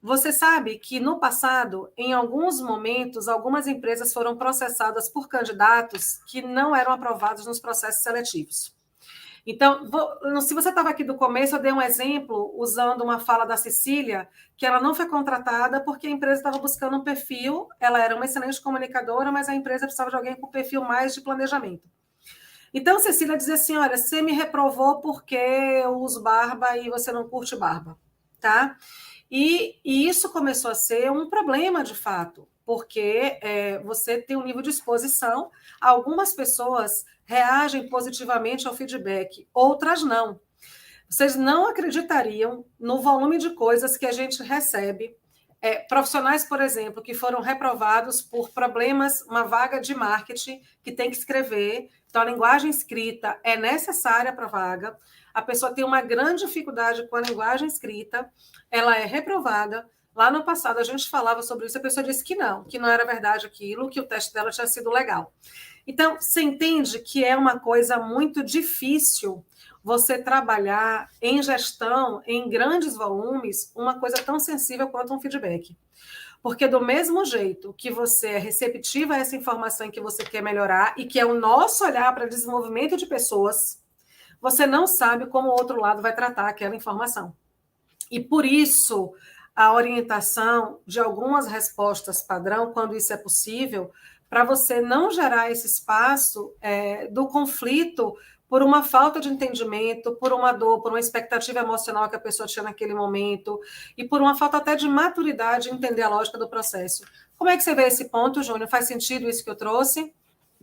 você sabe que no passado, em alguns momentos, algumas empresas foram processadas por candidatos que não eram aprovados nos processos seletivos. Então, se você estava aqui do começo, eu dei um exemplo usando uma fala da Cecília, que ela não foi contratada porque a empresa estava buscando um perfil, ela era uma excelente comunicadora, mas a empresa precisava de alguém com perfil mais de planejamento. Então, Cecília dizia assim, olha, você me reprovou porque eu uso barba e você não curte barba, tá? E isso começou a ser um problema, de fato, porque você tem um nível de exposição, algumas pessoas reagem positivamente ao feedback, outras não. Vocês não acreditariam no volume de coisas que a gente recebe. Profissionais, por exemplo, que foram reprovados por problemas, uma vaga de marketing que tem que escrever, então a linguagem escrita é necessária para a vaga, a pessoa tem uma grande dificuldade com a linguagem escrita, ela é reprovada. Lá no passado a gente falava sobre isso, a pessoa disse que não era verdade aquilo, que o teste dela tinha sido legal. Então, você entende que é uma coisa muito difícil você trabalhar em gestão, em grandes volumes, uma coisa tão sensível quanto um feedback. Porque do mesmo jeito que você é receptiva a essa informação que você quer melhorar e que é o nosso olhar para desenvolvimento de pessoas, você não sabe como o outro lado vai tratar aquela informação. E por isso, a orientação de algumas respostas padrão, quando isso é possível, para você não gerar esse espaço do conflito por uma falta de entendimento, por uma dor, por uma expectativa emocional que a pessoa tinha naquele momento, e por uma falta até de maturidade em entender a lógica do processo. Como é que você vê esse ponto, Júnior? Faz sentido isso que eu trouxe?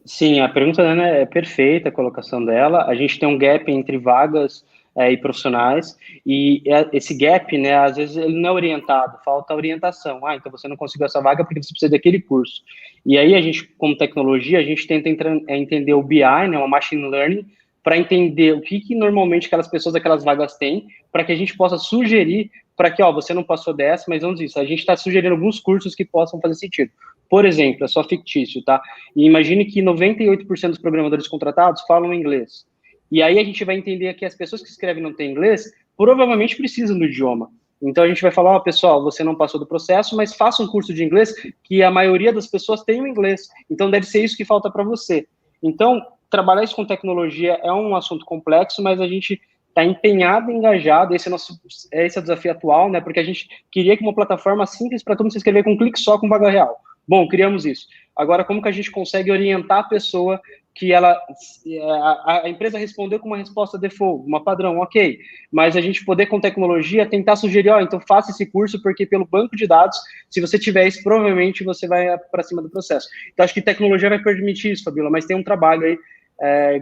Sim, a pergunta da Ana é perfeita, a colocação dela. A gente tem um gap entre vagas e profissionais, e esse gap, né, às vezes ele não é orientado, falta orientação. Ah, então você não conseguiu essa vaga porque você precisa daquele curso. E aí a gente, como tecnologia, a gente tenta entender o BI, né, o Machine Learning, para entender o que normalmente aquelas pessoas, aquelas vagas têm, para que a gente possa sugerir para que, ó, você não passou dessa, mas vamos dizer, a gente está sugerindo alguns cursos que possam fazer sentido. Por exemplo, é só fictício, tá? E imagine que 98% dos programadores contratados falam inglês. E aí a gente vai entender que as pessoas que escrevem não têm inglês, provavelmente precisam do idioma. Então a gente vai falar, ó, pessoal, você não passou do processo, mas faça um curso de inglês que a maioria das pessoas tem o inglês. Então deve ser isso que falta para você. Então, trabalhar isso com tecnologia é um assunto complexo, mas a gente está empenhado, engajado, esse é o desafio atual, né? Porque a gente queria que uma plataforma simples para todo mundo se inscrever com um clique só com vaga real. Bom, criamos isso. Agora, como que a gente consegue orientar a pessoa que a empresa respondeu com uma resposta default, uma padrão, ok, mas a gente poder com tecnologia tentar sugerir, ó, então faça esse curso, porque pelo banco de dados, se você tiver isso, provavelmente você vai para cima do processo. Então, acho que tecnologia vai permitir isso, Fabíola, mas tem um trabalho aí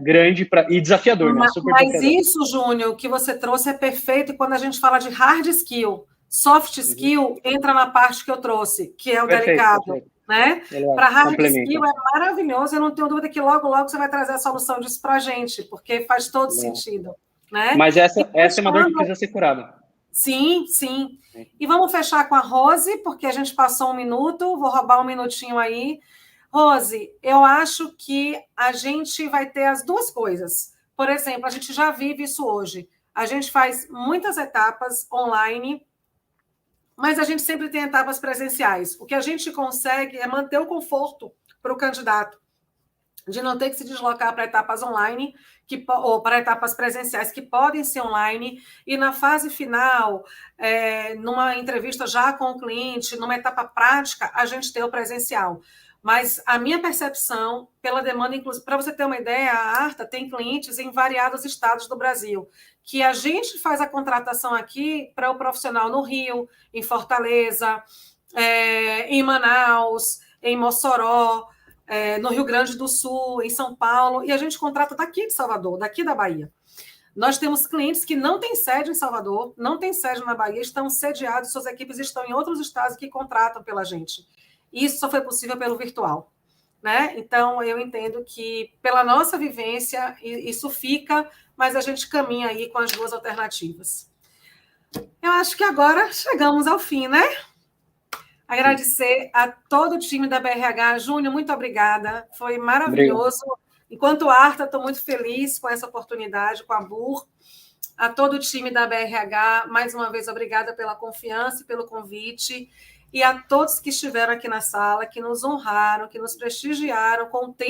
grande e desafiador, né? Super Mas desafiador. isso, Júnior, que você trouxe é perfeito, e quando a gente fala de hard skill, soft skill entra na parte que eu trouxe, que é o delicado. Perfeito. Né? Para hard skill é maravilhoso, eu não tenho dúvida que logo você vai trazer a solução disso para a gente, porque faz todo sentido. Né? Mas essa é uma dor que precisa ser curada. Sim, sim. E vamos fechar com a Rose, porque a gente passou 1 minuto, vou roubar 1 minutinho aí. Rose, eu acho que a gente vai ter as duas coisas. Por exemplo, a gente já vive isso hoje. A gente faz muitas etapas online, mas a gente sempre tem etapas presenciais. O que a gente consegue é manter o conforto para o candidato, de não ter que se deslocar para etapas online ou para etapas presenciais que podem ser online, e na fase final, numa entrevista já com o cliente, numa etapa prática, a gente tem o presencial. Mas a minha percepção, pela demanda, inclusive, para você ter uma ideia, a Arta tem clientes em variados estados do Brasil, que a gente faz a contratação aqui para o profissional no Rio, em Fortaleza, em Manaus, em Mossoró, no Rio Grande do Sul, em São Paulo, e a gente contrata daqui de Salvador, daqui da Bahia. Nós temos clientes que não têm sede em Salvador, não têm sede na Bahia, estão sediados, suas equipes estão em outros estados que contratam pela gente. Isso só foi possível pelo virtual. Né? Então, eu entendo que, pela nossa vivência, isso fica, mas a gente caminha aí com as duas alternativas. Eu acho que agora chegamos ao fim, né? Agradecer a todo o time da BRH. Júnior, muito obrigada. Foi maravilhoso. Obrigado. Enquanto Arta, estou muito feliz com essa oportunidade, com a BUR. A todo o time da BRH, mais uma vez, obrigada pela confiança e pelo convite. E a todos que estiveram aqui na sala, que nos honraram, que nos prestigiaram com o tempo